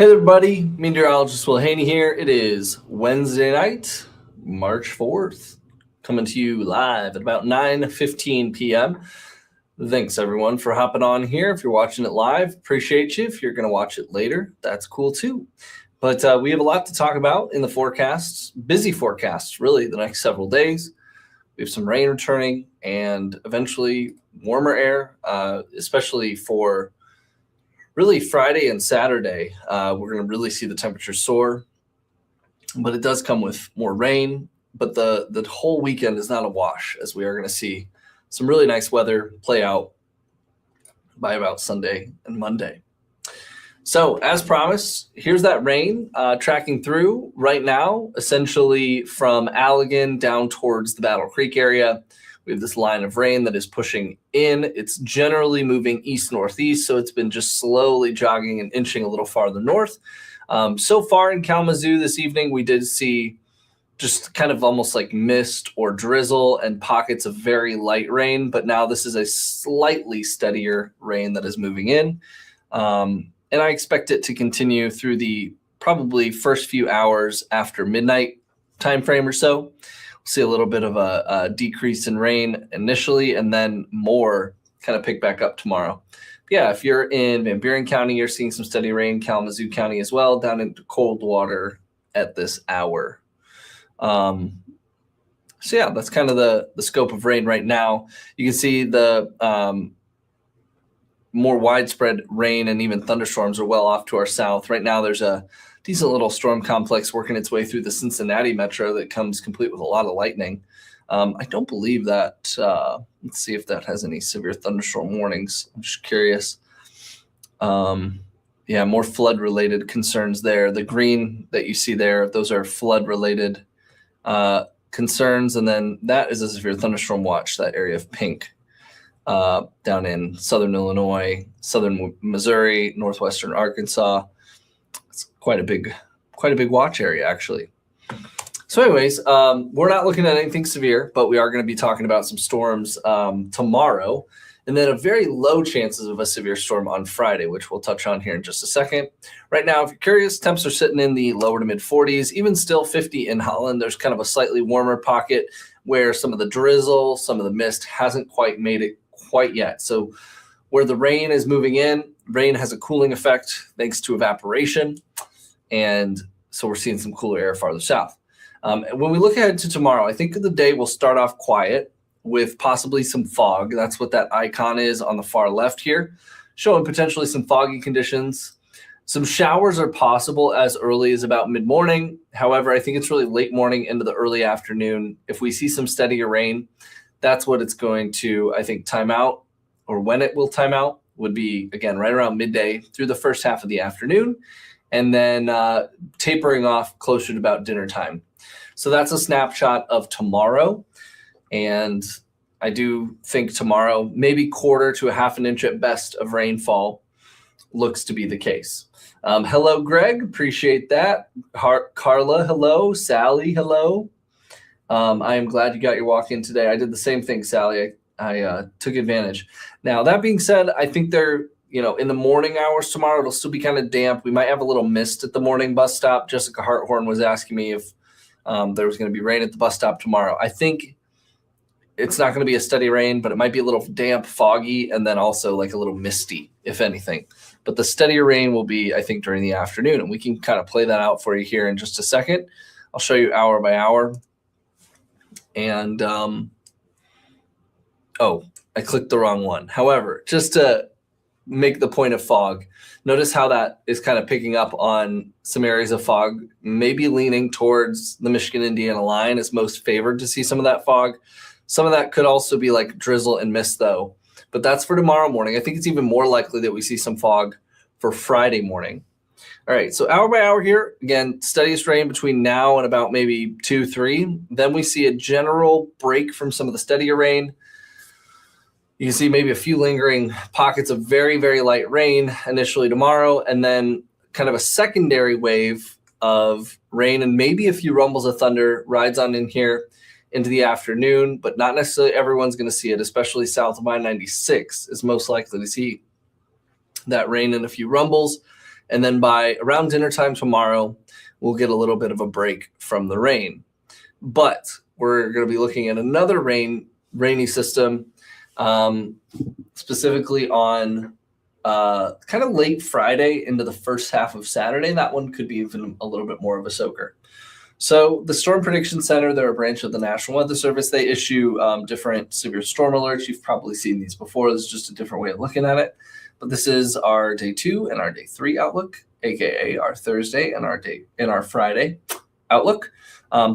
Hey there, buddy. Meteorologist Will Haney here. It is Wednesday night, March 4th, coming to you live at about 9:15 p.m. Thanks, everyone, for hopping on here. If you're watching it live, appreciate you. If you're going to watch it later, that's cool, too. But we have a lot to talk about in the forecasts, busy forecasts, really, the next several days. We have some rain returning and eventually warmer air, especially for really Friday and Saturday. We're going to really see the temperatures soar, but it does come with more rain. But the whole weekend is not a wash, as we are going to see some really nice weather play out by about Sunday and Monday. So as promised, here's that rain tracking through right now, essentially from Allegan down towards the Battle Creek area. We have this line of rain that is pushing in. It's generally moving east-northeast, so it's been just slowly jogging and inching a little farther north. So far in Kalamazoo this evening, we did see just kind of almost like mist or drizzle and pockets of very light rain, but now this is a slightly steadier rain that is moving in. And I expect it to continue through the probably first few hours after midnight timeframe or so. See a little bit of a decrease in rain initially, and then more kind of pick back up tomorrow. Yeah, if you're in Van Buren County, you're seeing some steady rain, Kalamazoo County as well, down into Coldwater at this hour. So yeah, that's kind of the scope of rain right now. You can see the more widespread rain and even thunderstorms are well off to our south. Right now, there's a decent little storm complex working its way through the Cincinnati metro that comes complete with a lot of lightning. I don't believe that. Let's see if that has any severe thunderstorm warnings. I'm just curious. Yeah, more flood-related concerns there. The green that you see there, those are flood-related concerns. And then that is a severe thunderstorm watch, that area of pink down in southern Illinois, southern Missouri, northwestern Arkansas. It's quite a big watch area, actually. So anyways, we're not looking at anything severe, but we are going to be talking about some storms tomorrow, and then a very low chances of a severe storm on Friday, which we'll touch on here in just a second. Right now, if you're curious, temps are sitting in the lower to mid 40s, even still 50 in Holland. There's kind of a slightly warmer pocket where some of the drizzle, some of the mist hasn't quite made it quite yet. So where the rain is moving in, rain has a cooling effect thanks to evaporation, and so we're seeing some cooler air farther south. When we look ahead to tomorrow, I think the day will start off quiet with possibly some fog. That's what that icon is on the far left here, showing potentially some foggy conditions. Some showers are possible as early as about mid-morning. However, I think it's really late morning into the early afternoon. If we see some steadier rain, that's what it's going to, I think, time out, or when it will time out would be, again, right around midday through the first half of the afternoon, and then tapering off closer to about dinner time. So that's a snapshot of tomorrow. And I do think tomorrow, maybe quarter to a half an inch at best of rainfall looks to be the case. Hello, Greg. Appreciate that. Carla, hello. Sally, hello. I am glad you got your walk in today. I did the same thing, Sally. I took advantage. Now, that being said, I think they're, in the morning hours tomorrow, it'll still be kind of damp. We might have a little mist at the morning bus stop. Jessica Harthorn was asking me if there was going to be rain at the bus stop tomorrow. I think it's not going to be a steady rain, but it might be a little damp, foggy, and then also like a little misty, if anything. But the steadier rain will be, I think, during the afternoon, and we can kind of play that out for you here in just a second. I'll show you hour by hour. And, I clicked the wrong one. However, just to make the point of fog, notice how that is kind of picking up on some areas of fog, maybe leaning towards the Michigan-Indiana line is most favored to see some of that fog. Some of that could also be like drizzle and mist, though. But that's for tomorrow morning. I think it's even more likely that we see some fog for Friday morning. All right, so hour by hour here, again, steadiest rain between now and about maybe 2, 3. Then we see a general break from some of the steadier rain. You can see maybe a few lingering pockets of very, very light rain initially tomorrow, and then kind of a secondary wave of rain and maybe a few rumbles of thunder rides on in here into the afternoon, but not necessarily everyone's going to see it, especially south of I-96 is most likely to see that rain and a few rumbles. And then by around dinner time tomorrow, we'll get a little bit of a break from the rain. But we're going to be looking at another rainy system, specifically on kind of late Friday into the first half of Saturday. That one could be even a little bit more of a soaker. So the Storm Prediction Center, they're a branch of the National Weather Service. They issue different severe storm alerts. You've probably seen these before. This is just a different way of looking at it. But this is our day 2 and our day 3 outlook, aka our Thursday and our Friday outlook.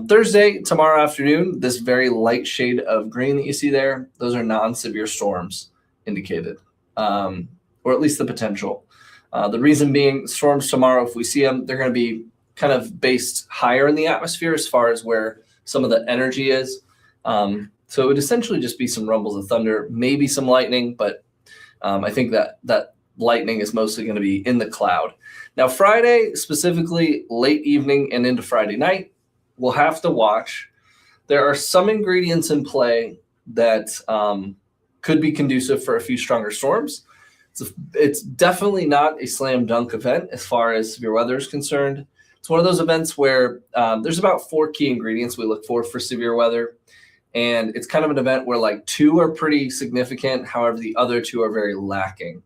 Thursday, tomorrow afternoon, this very light shade of green that you see there, those are non-severe storms indicated, or at least the potential. The reason being, storms tomorrow, if we see them, they're going to be kind of based higher in the atmosphere as far as where some of the energy is. So it would essentially just be some rumbles of thunder, maybe some lightning, but I think that lightning is mostly going to be in the cloud. Now, Friday, specifically late evening and into Friday night, we'll have to watch. There are some ingredients in play that could be conducive for a few stronger storms. It's definitely not a slam dunk event as far as severe weather is concerned. It's one of those events where there's about 4 key ingredients we look for severe weather. And it's kind of an event where like 2 are pretty significant. However, the other 2 are very lacking.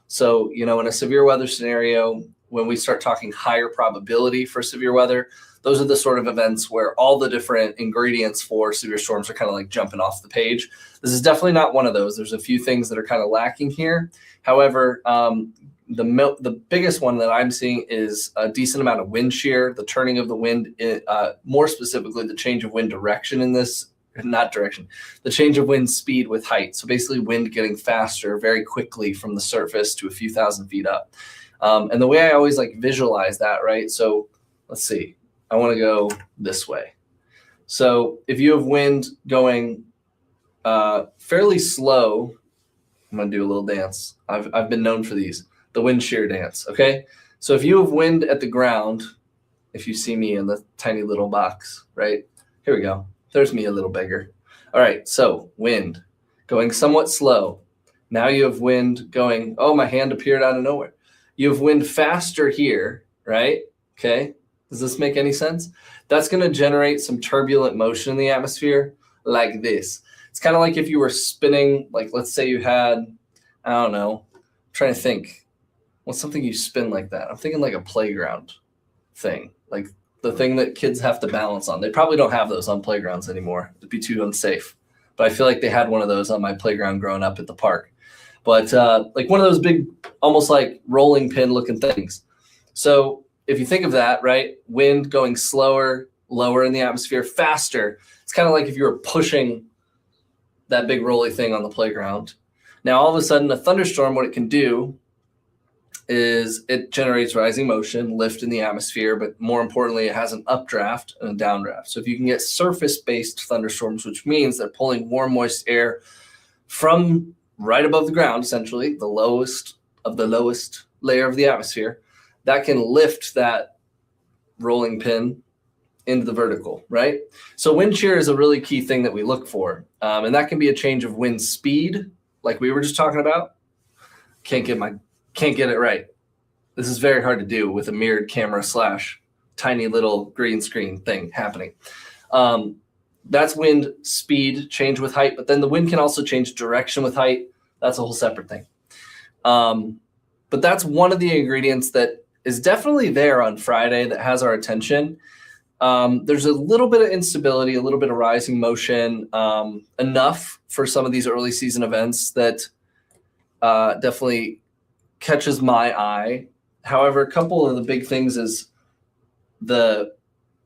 So, in a severe weather scenario, when we start talking higher probability for severe weather, those are the sort of events where all the different ingredients for severe storms are kind of like jumping off the page. This is definitely not one of those. There's a few things that are kind of lacking here. However, the biggest one that I'm seeing is a decent amount of wind shear, the turning of the wind, more specifically the change of wind direction in this, not direction, the change of wind speed with height. So basically wind getting faster very quickly from the surface to a few thousand feet up. And the way I always like visualize that, right? So let's see, I want to go this way. So if you have wind going fairly slow, I'm going to do a little dance. I've been known for these. The wind shear dance, okay? So if you have wind at the ground, if you see me in the tiny little box, right? Here we go. There's me a little bigger. All right, so wind going somewhat slow. Now you have wind going, oh, my hand appeared out of nowhere. You have wind faster here, right? Okay, does this make any sense? That's going to generate some turbulent motion in the atmosphere like this. It's kind of like if you were spinning, like let's say you had, I don't know, I'm trying to think. What's something you spin like that? I'm thinking like a playground thing, like the thing that kids have to balance on. They probably don't have those on playgrounds anymore. It'd be too unsafe. But I feel like they had one of those on my playground growing up at the park. But like one of those big, almost like rolling pin looking things. So if you think of that, right, wind going slower, lower in the atmosphere, faster, it's kind of like if you were pushing that big rolly thing on the playground. Now, all of a sudden, a thunderstorm, what it can do is it generates rising motion, lift in the atmosphere, but more importantly, it has an updraft and a downdraft. So if you can get surface-based thunderstorms, which means they're pulling warm, moist air from right above the ground, essentially, the lowest of the lowest layer of the atmosphere, that can lift that rolling pin into the vertical, right? So wind shear is a really key thing that we look for. And that can be a change of wind speed, like we were just talking about. Can't get it right. This is very hard to do with a mirrored camera / tiny little green screen thing happening. That's wind speed change with height, but then the wind can also change direction with height. That's a whole separate thing. But that's one of the ingredients that is definitely there on Friday that has our attention. There's a little bit of instability, a little bit of rising motion, enough for some of these early season events that definitely catches my eye. However, a couple of the big things is the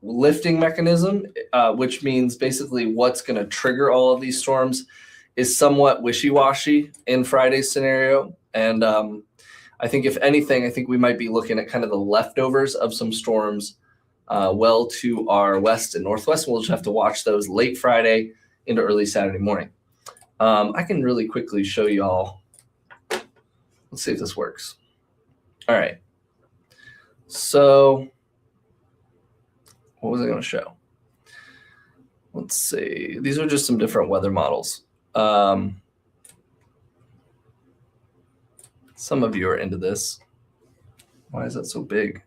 lifting mechanism, which means basically what's going to trigger all of these storms is somewhat wishy-washy in Friday's scenario. And I think if anything, I think we might be looking at kind of the leftovers of some storms well to our west and northwest. We'll just have to watch those late Friday into early Saturday morning. I can really quickly show you all. Let's see if this works. All right. So what was I going to show? Let's see. These are just some different weather models. Some of you are into this. Why is that so big?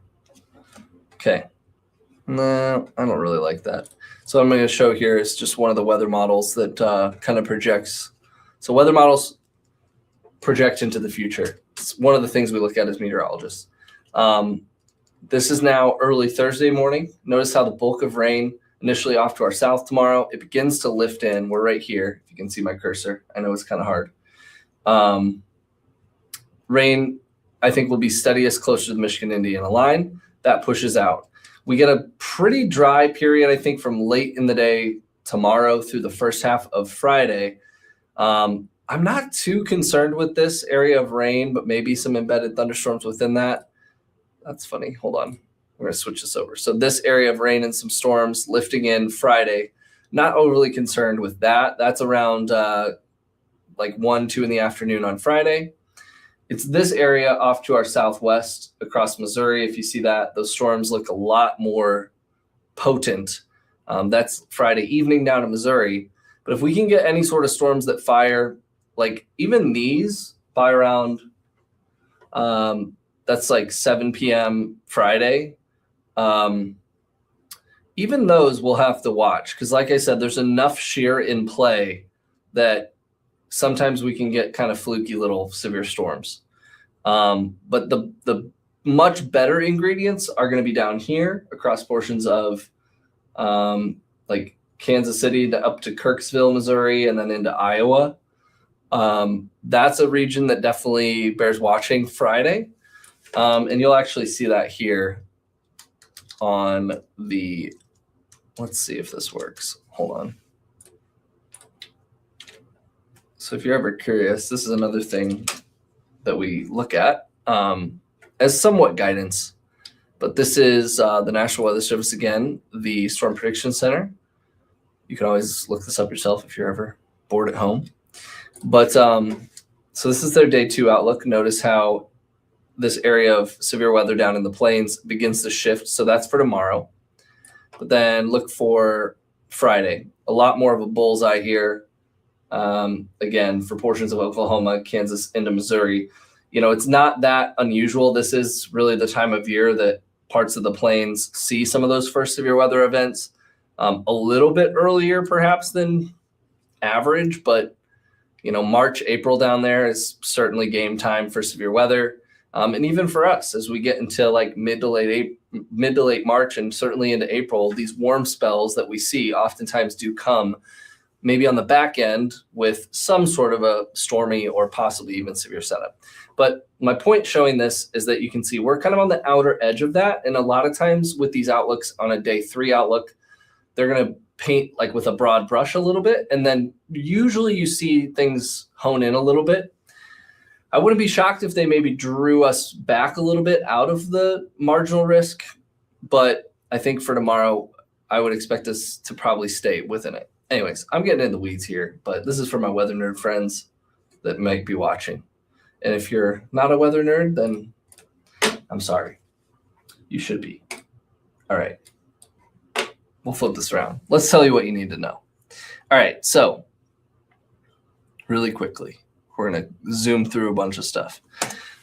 Okay. No, I don't really like that. So what I'm going to show here is just one of the weather models that kind of projects. So weather models project into the future. It's one of the things we look at as meteorologists. This is now early Thursday morning. Notice how the bulk of rain initially off to our south tomorrow. It begins to lift in. We're right here. If you can see my cursor. I know it's kind of hard. Rain, I think, will be steadiest closer to the Michigan-Indiana line. That pushes out. We get a pretty dry period, I think, from late in the day tomorrow through the first half of Friday. I'm not too concerned with this area of rain, but maybe some embedded thunderstorms within that. That's funny. Hold on. We're going to switch this over. So this area of rain and some storms lifting in Friday. Not overly concerned with that. That's around like 1, 2 in the afternoon on Friday. It's this area off to our southwest across Missouri. If you see that, those storms look a lot more potent. That's Friday evening down in Missouri. But if we can get any sort of storms that fire, like even these by around, that's like 7 p.m. Friday. Even those we'll have to watch because, like I said, there's enough shear in play that sometimes we can get kind of fluky little severe storms. But the much better ingredients are going to be down here across portions of like Kansas City up to Kirksville, Missouri, and then into Iowa. That's a region that definitely bears watching Friday. And you'll actually see that here on the, let's see if this works. Hold on. So if you're ever curious, this is another thing that we look at as somewhat guidance. But this is the National Weather Service again, the Storm Prediction Center. You can always look this up yourself if you're ever bored at home. But so this is their day 2 outlook. Notice how this area of severe weather down in the plains begins to shift. So that's for tomorrow. But then look for Friday. A lot more of a bullseye here. Again, for portions of Oklahoma, Kansas, into Missouri. You know, it's not that unusual. This is really the time of year that parts of the plains see some of those first severe weather events. A little bit earlier, perhaps, than average. But, you know, March, April down there is certainly game time for severe weather. And even for us, as we get into like mid to late March and certainly into April, these warm spells that we see oftentimes do come maybe on the back end with some sort of a stormy or possibly even severe setup. But my point showing this is that you can see we're kind of on the outer edge of that. And a lot of times with these outlooks on a day 3 outlook, they're going to paint like with a broad brush a little bit. And then usually you see things hone in a little bit. I wouldn't be shocked if they maybe drew us back a little bit out of the marginal risk, but I think for tomorrow, I would expect us to probably stay within it. Anyways, I'm getting in the weeds here, but this is for my weather nerd friends that might be watching. And if you're not a weather nerd, then I'm sorry. You should be. All right. We'll flip this around. Let's tell you what you need to know. All right. So really quickly, we're going to zoom through a bunch of stuff.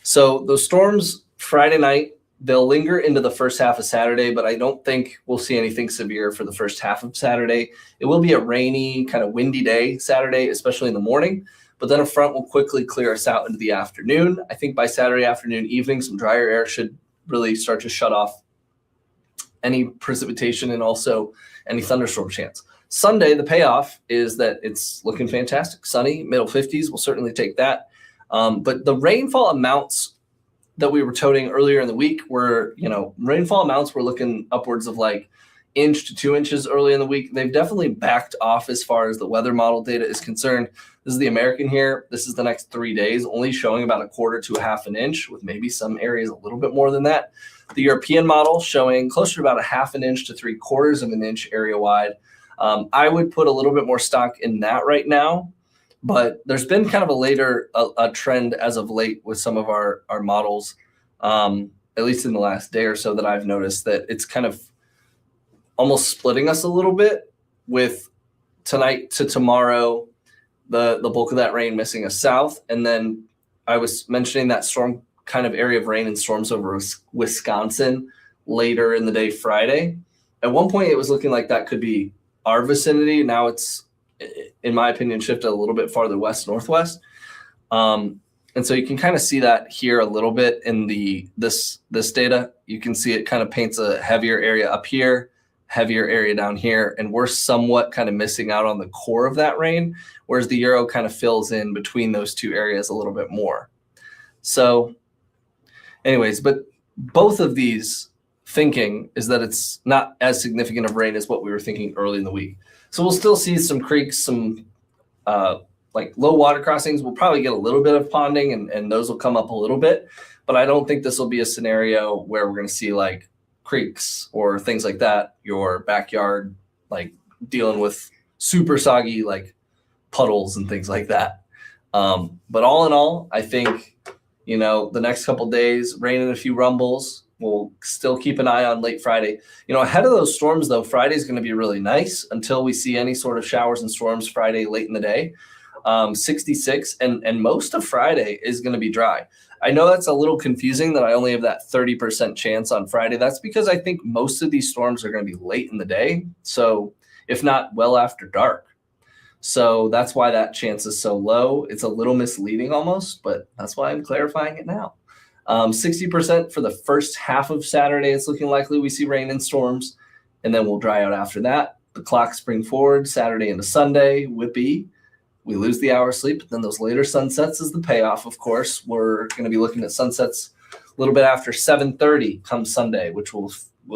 So those storms Friday night, they'll linger into the first half of Saturday, but I don't think we'll see anything severe for the first half of Saturday. It will be a rainy, kind of windy day Saturday, especially in the morning, but then a front will quickly clear us out into the afternoon. I think by Saturday afternoon, evening, some drier air should really start to shut off any precipitation and also any thunderstorm chance. Sunday, the payoff is that it's looking fantastic. Sunny, middle 50s, we'll certainly take that. But the rainfall amounts that we were toting earlier in the week were, rainfall amounts were looking upwards of like inch to 2 inches early in the week. They've definitely backed off as far as the weather model data is concerned. This is the American here. This is the next 3 days, only showing about 1/4 to 1/2 an inch, with maybe some areas a little bit more than that. The European model showing closer to about 1/2 an inch to 3/4 of an inch area wide. I would put a little bit more stock in that right now, but there's been kind of a trend as of late with some of our models, at least in the last day or so, that I've noticed that it's kind of almost splitting us a little bit, with tonight to tomorrow, the bulk of that rain missing us south. And then I was mentioning that storm kind of area of rain and storms over Wisconsin later in the day Friday. At one point, it was looking like that could be our vicinity. Now it's, in my opinion, shifted a little bit farther west, northwest. And so you can kind of see that here a little bit in this data. You can see it kind of paints a heavier area up here, heavier area down here, and we're somewhat kind of missing out on the core of that rain, whereas the Euro kind of fills in between those two areas a little bit more. So anyways, but both of these thinking is that it's not as significant of rain as what we were thinking early in the week. So we'll still see some creeks, some like low water crossings. We'll probably get a little bit of ponding and those will come up a little bit, but I don't think this will be a scenario where we're going to see like creeks or things like that, your backyard, like dealing with super soggy, like puddles and things like that. But all in all, I think, the next couple days, rain and a few rumbles. We'll still keep an eye on late Friday. Ahead of those storms, though, Friday is going to be really nice until we see any sort of showers and storms Friday late in the day. 66 and most of Friday is going to be dry. I know that's a little confusing that I only have that 30% chance on Friday. That's because I think most of these storms are going to be late in the day. So if not well after dark. So that's why that chance is so low. It's a little misleading almost, but that's why I'm clarifying it now. 60% for the first half of Saturday. It's looking likely we see rain and storms, and then we'll dry out after that. The clocks bring forward Saturday into Sunday. Whippy. We lose the hour of sleep, but then those later sunsets is the payoff, of course. We're going to be looking at sunsets a little bit after 7:30 come Sunday, which will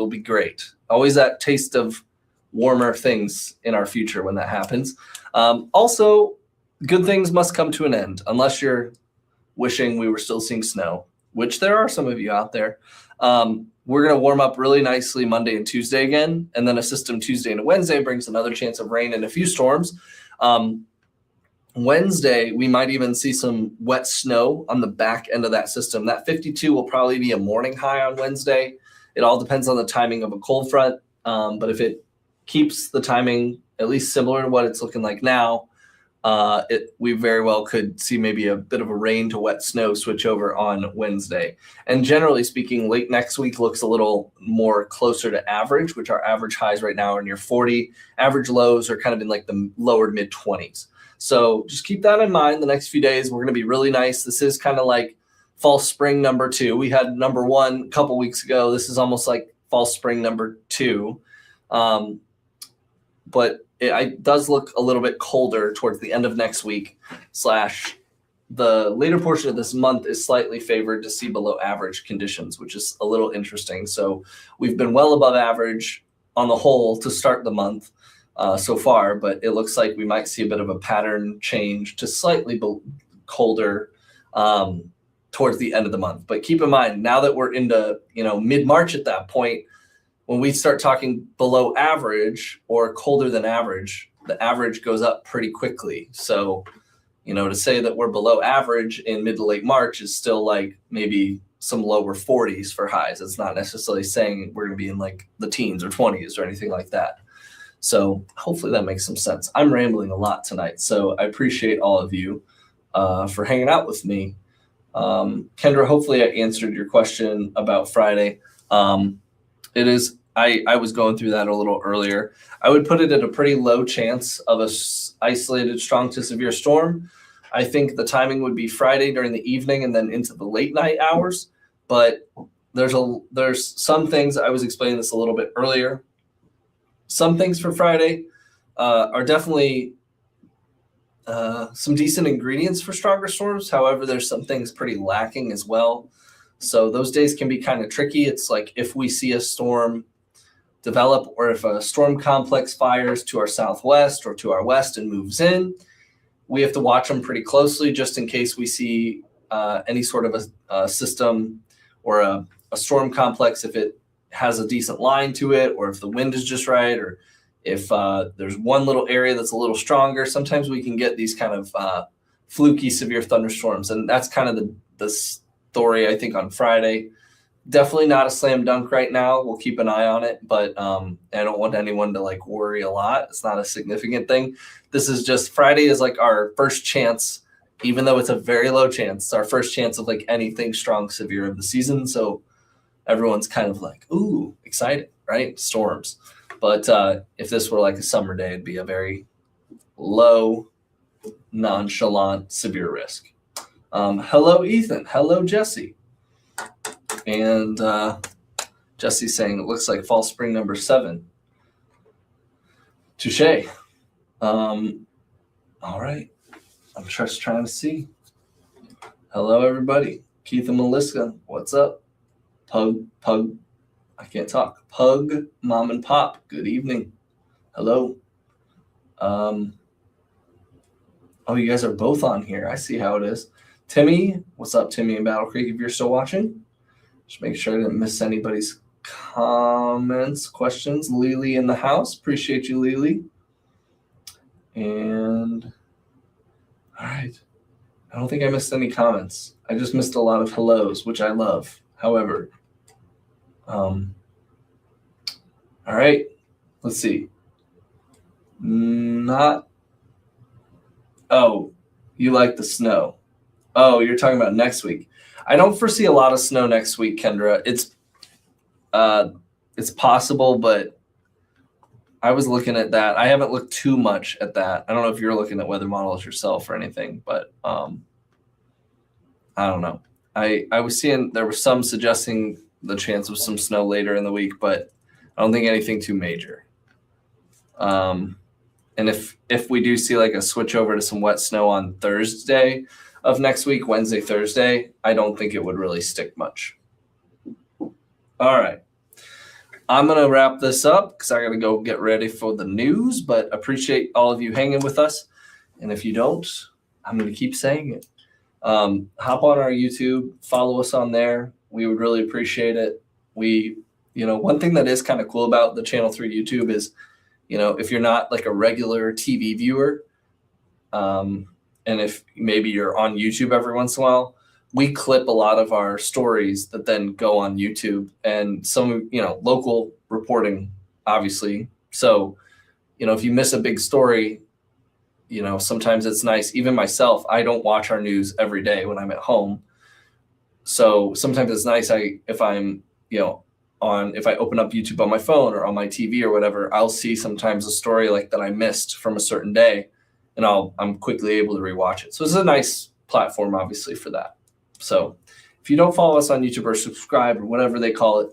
be great. Always that taste of warmer things in our future when that happens. Also, good things must come to an end, unless you're wishing we were still seeing snow, which there are some of you out there. We're going to warm up really nicely Monday and Tuesday again, and then a system Tuesday and Wednesday brings another chance of rain and a few storms. Wednesday, we might even see some wet snow on the back end of that system. That 52 will probably be a morning high on Wednesday. It all depends on the timing of a cold front, but if it keeps the timing at least similar to what it's looking like now, we very well could see maybe a bit of a rain to wet snow switch over on Wednesday. And generally speaking, late next week looks a little more closer to average, which our average highs right now are near 40. Average lows are kind of in like the lower mid 20s. So just keep that in mind. The next few days, we're going to be really nice. This is kind of like fall spring number 2. We had number 1 a couple weeks ago. This is almost like fall spring number 2. But it does look a little bit colder towards the end of next week / the later portion of this month is slightly favored to see below average conditions, which is a little interesting. So we've been well above average on the whole to start the month so far, but it looks like we might see a bit of a pattern change to slightly colder towards the end of the month. But keep in mind, now that we're into mid-March at that point, when we start talking below average or colder than average, the average goes up pretty quickly. So, to say that we're below average in mid to late March is still like maybe some lower 40s for highs. It's not necessarily saying we're going to be in like the teens or 20s or anything like that. So hopefully that makes some sense. I'm rambling a lot tonight, so I appreciate all of you for hanging out with me. Kendra, hopefully I answered your question about Friday. It is, I was going through that a little earlier. I would put it at a pretty low chance of a isolated strong to severe storm. I think the timing would be Friday during the evening and then into the late night hours. But there's some things, I was explaining this a little bit earlier. Some things for Friday are definitely some decent ingredients for stronger storms. However, there's some things pretty lacking as well. So those days can be kind of tricky. It's like if we see a storm develop or if a storm complex fires to our southwest or to our west and moves in, we have to watch them pretty closely just in case we see any sort of a system or a storm complex, if it has a decent line to it or if the wind is just right or if there's one little area that's a little stronger. Sometimes we can get these kind of fluky severe thunderstorms, and that's kind of the story, I think, on Friday. Definitely not a slam dunk right now. We'll keep an eye on it, but I don't want anyone to like worry a lot. It's not a significant thing. This is just Friday is like our first chance even though it's a very low chance, it's our first chance of like anything strong severe of the season. So everyone's kind of like, ooh, excited, right? Storms. But if this were like a summer day, it'd be a very low, nonchalant, severe risk. Hello, Ethan. Hello, Jesse. And Jesse's saying it looks like fall spring number 7. Touche. All right. I'm just trying to see. Hello, everybody. Keith and Melissa, what's up? Pug, I can't talk. Pug, Mom and Pop, good evening. Hello. Oh, you guys are both on here. I see how it is. Timmy, what's up, Timmy in Battle Creek, if you're still watching? Just make sure I didn't miss anybody's comments, questions. Lily in the house. Appreciate you, Lily. And all right. I don't think I missed any comments. I just missed a lot of hellos, which I love. However, all right. Let's see. Oh, you like the snow. Oh, you're talking about next week. I don't foresee a lot of snow next week, Kendra. It's possible, but I was looking at that. I haven't looked too much at that. I don't know if you're looking at weather models yourself or anything, but I don't know. I was seeing there was some suggesting the chance of some snow later in the week, but I don't think anything too major. And if we do see like a switch over to some wet snow on Thursday of next week, Wednesday, Thursday, I don't think it would really stick much. All right. I'm going to wrap this up because I got to go get ready for the news, but appreciate all of you hanging with us. And if you don't, I'm going to keep saying it. Hop on our YouTube, follow us on there. We would really appreciate it. One thing that is kind of cool about the Channel 3 YouTube is, if you're not like a regular TV viewer, and if maybe you're on YouTube every once in a while, we clip a lot of our stories that then go on YouTube and some, local reporting, obviously. So, if you miss a big story, sometimes it's nice. Even myself, I don't watch our news every day when I'm at home. So sometimes it's nice. If I open up YouTube on my phone or on my TV or whatever, I'll see sometimes a story like that I missed from a certain day, and I'm quickly able to rewatch it. So it's a nice platform, obviously, for that. So if you don't follow us on YouTube or subscribe or whatever they call it,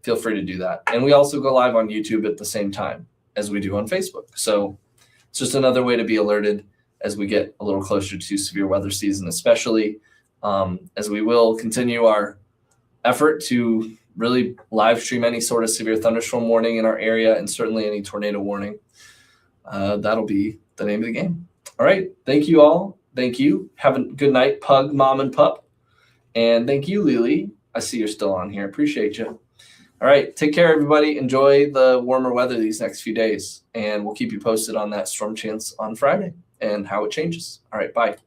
feel free to do that. And we also go live on YouTube at the same time as we do on Facebook. So it's just another way to be alerted as we get a little closer to severe weather season, especially as we will continue our effort to really live stream any sort of severe thunderstorm warning in our area and certainly any tornado warning. That'll be the name of the game. All right. Thank you all. Thank you. Have a good night, Pug, Mom, and Pup. And thank you, Lily. I see you're still on here. Appreciate you. All right. Take care, everybody. Enjoy the warmer weather these next few days. And we'll keep you posted on that storm chance on Friday and how it changes. All right. Bye.